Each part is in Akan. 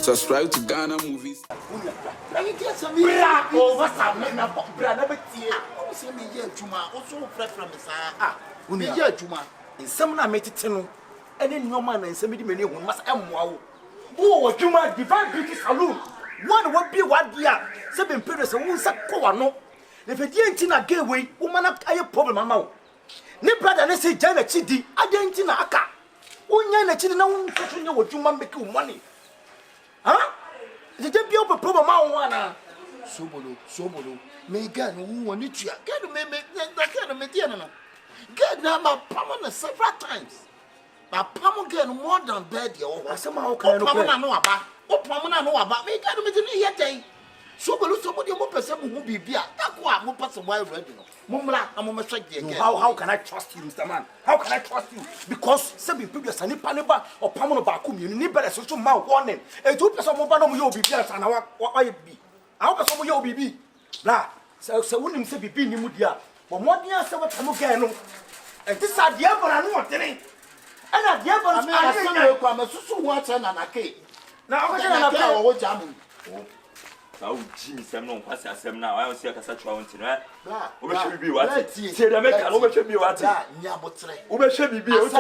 Subscribe to Ghana Movies. Divine beauty salon. One would be what dear, 7 periods and one sack no. If a dear Tina gave way, woman up a problem amount. Nipper than say Jana Chidi, I didn't in Aka. One yana Chidi now, what you want make you money. Huh? The debut of a problem one. Sobolo, may God who want you get to make that kind of material. Get now my permanent several times. My palm get more than bed, yo. Somehow can know about. What Pamana know about me? Can't make it yet. Sobolo, somebody more person who be beer. That's why I'm passing while ready. Mumla, I'm a check. How can I trust you, Mr. Man? How can I trust you? Because some people are Sani Paneba or Pamano Bakum, you need better social mouth warning. A 2% more banner will be better than what I be. I hope some of your BB. Blah, so wouldn't say be Nimudia. But what do you say what Tamukano? And this are the other I know today. And at the other, I'm a social water and a cake. Now, I'm going to jamming. Oh, jeez, I'm not passing some now. I don't see a such one tonight. What should be what? Say the American, what should be what? What should be what?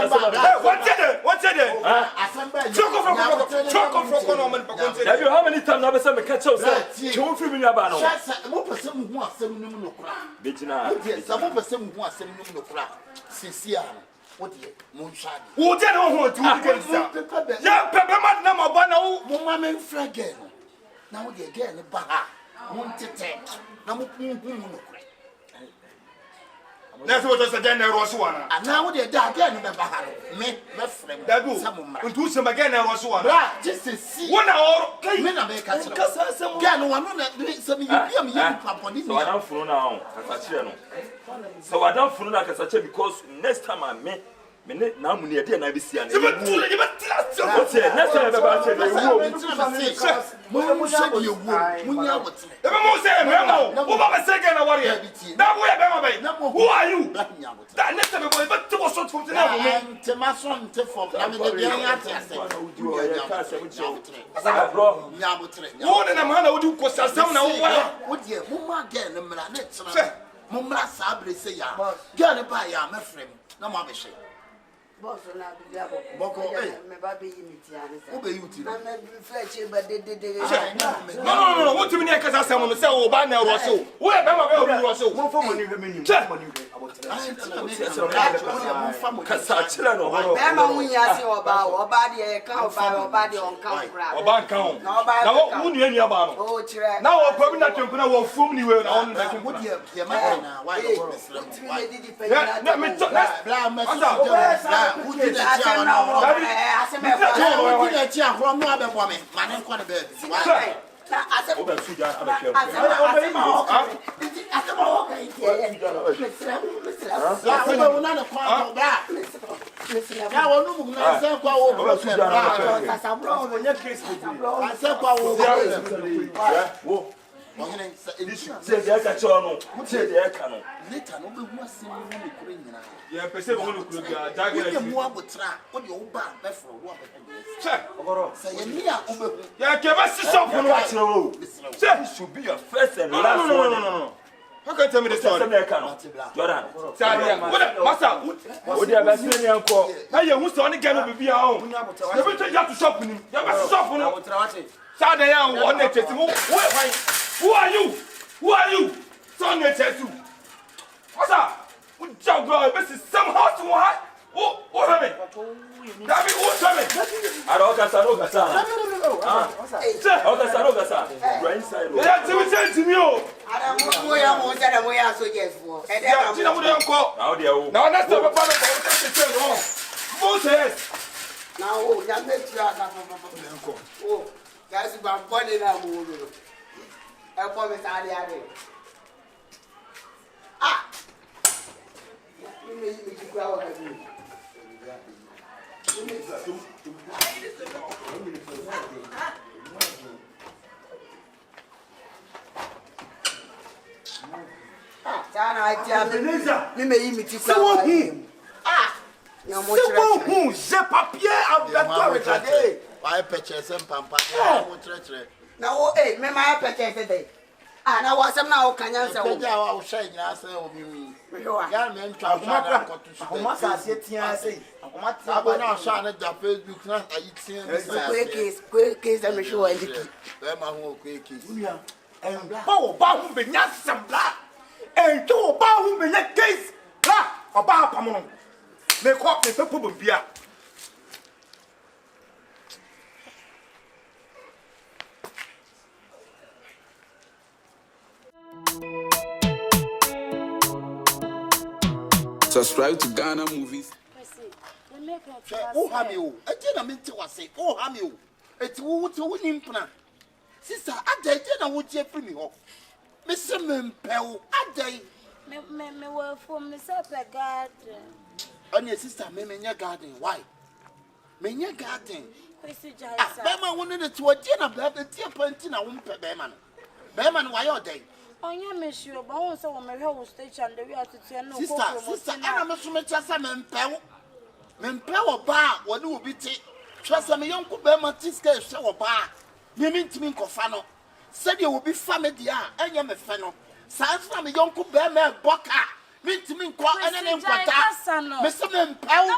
What's it? Have you how many times I've seen a catch of that? Two from your banner. What person who wants 7 million crap? Bitchina, some person who wants 7 million crap. Sincere. What do you moonshine? Who did not want to get young peppermint number one? Woman fragile. Now they again, Baha, wanted to that's what I said. There was one, and now they die again. Me, my friend, that do do some again. There was one, just to see 1 hour. Men are making some again. One, some you so I don't follow now. So I don't follow like such because next time I met. Now, we need to be seen. Next time, who are you? That next time, but to us from the Boss will not be able to baby imitating. No. What do you mean? Because I said, I'm going to say, oh, by now, Russell. Where am I? Russell, one for money. should be your first and last one. No. How can you tell me the story? Jordan. Master, what do you have to say? Now you must only get to be our own. You have to shop with him. You have to shop with him. Saturday, one day, who are you? Who are you? Sunday, what's up? What job, girl? This is some house to one. What happened? David, what's happening? I don't know. Akabenezer, me may imite papier avec toi regardez. I purchase some pampa. Now, eh, me my purchase today. And I was now can answer. I will shine your answer. Young men try to say, I will not shine at the Facebook. Not quick case, I'm sure. And power bound be not some black. And two bound be not case black or bar pamon. Make up the people beer. Subscribe to Ghana Movies. Oh, have you? I didn't mean to say, oh, have you? It's who to win plan. Sister, I didn't want you for me. Mr. Mimpel, I day. Me were from the separate garden. And your sister, me in your garden. Why? Me in your garden. Bema wanted to a dinner, but the tea pantina won't pay Beman. Beman, why are they? Oh, yeah, monsieur, but also on my whole stage and the real to tell no. Sister, I'm a Mimpel. Mimpel bar, what do be tea? Trust me, Uncle Bema Tiska show bar. You mean to me, Cofano? Said you will be family, and you're a fennel. Sounds from a young Bema Boca. Mean to me, and then Mr. Mimpel.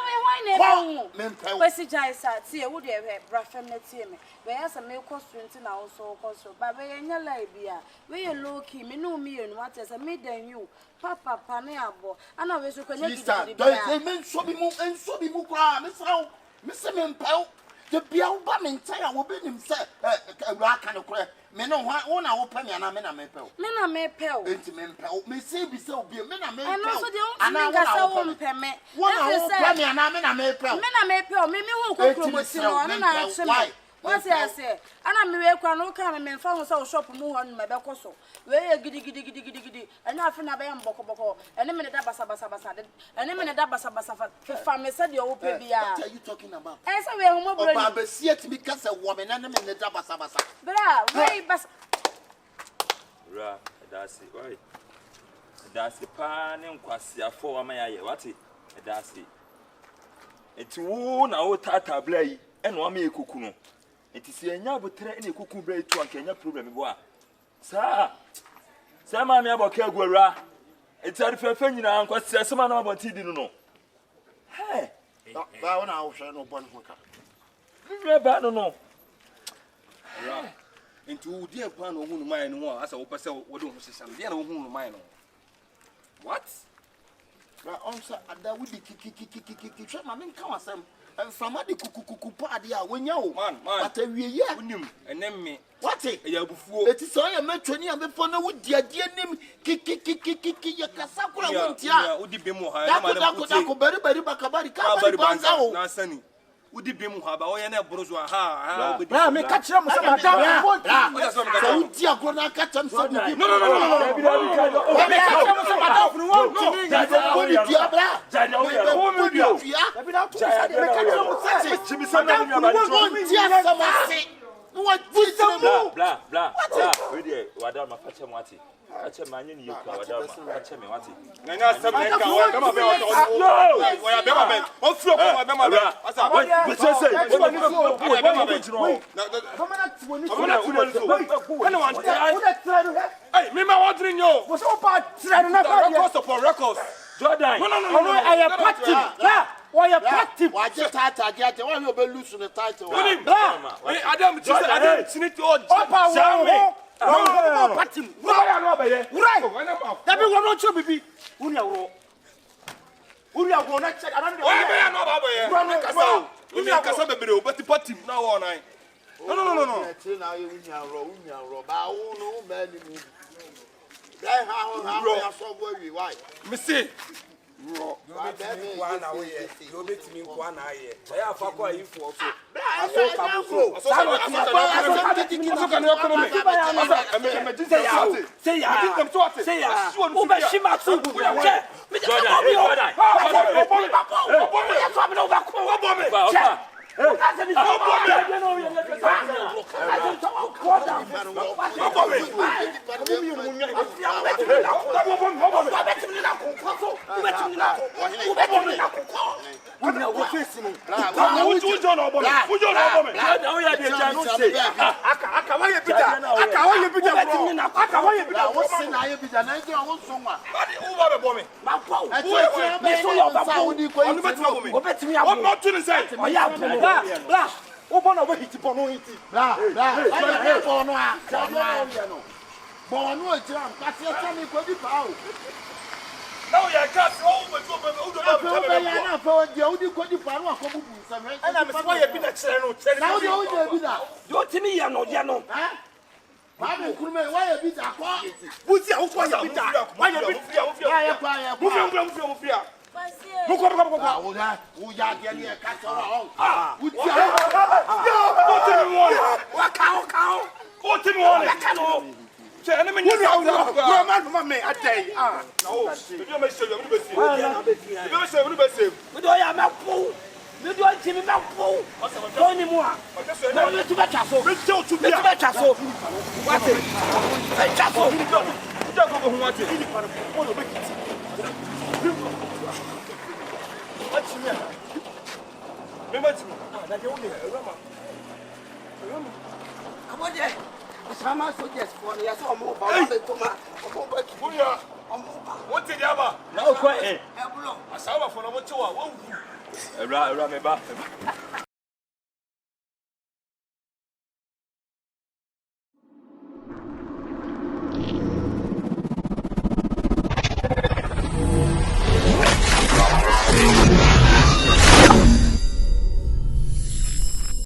Mimpel. Where's the giant? See, I would have brought family to me. Where's a milk costume and also costume, but we are in your labia. We are low key, me no me and what is a mid than you, Papa Paneabo, and I was so connected. They meant so be moved and so be moved. Mr. Mimpel. The Bialba Mentaya will be himself a rock and a crack. Men on one hour penny and a man may pell. Men are may pell. Intimate may say be so be a man I may and also the only thing I won't permit. 1 hour penny and a man I may pell. Men I may pell, maybe won't go to why? What's I say? And I'm a no kind of found so shop move on my back also. Where giddy, and nothing about Boko, and a minute Basabasa, and a minute Basabasa, family said you open beer. What are you talking about? As a way home, Baba see it because a woman and a minute Basabasa. Bra, way bas. Ra, that's it, right? That's the pan and quasia for my what it? That's it. It's one out tata blay and one me kukuno. It is a nyabo train a cuckoo bread to a Kenya problem. Sir, some mammy about Ewura. It's a fair thing now, and what's some about tea, didn't know. Hey, that one I shall no one hook. Never know. Into dear pan or whom mine was as a person would do some dear whom mine. What? Answer that would be kiki. My men come as and from the cuckoo party, when you man, but a year, and then me. What a year before it is all a matron and before no would dear name kiki Yakasakura would be more high. Very Bacabari, Nassani. Would it be more about any bourgeois? Now, make catch them some of that. Dear Gona catch them. Jordan, I am party. Why a party? Why just title? Get the one who will lose the title. Adam, just need to all party. Right. Everyone wants to be. Uria will not check. I don't know. But the party now all night. No. Why? Missy. You make me one eye. I have a quite info. Now you can't throw over to and I'm sorry, I've been a channel. Now you to me, I know, Yano. Why you beat that? Who's your why you beat Sama soldiers for me, I saw more about the Toma. What did you have? No, quite. I saw for number 2.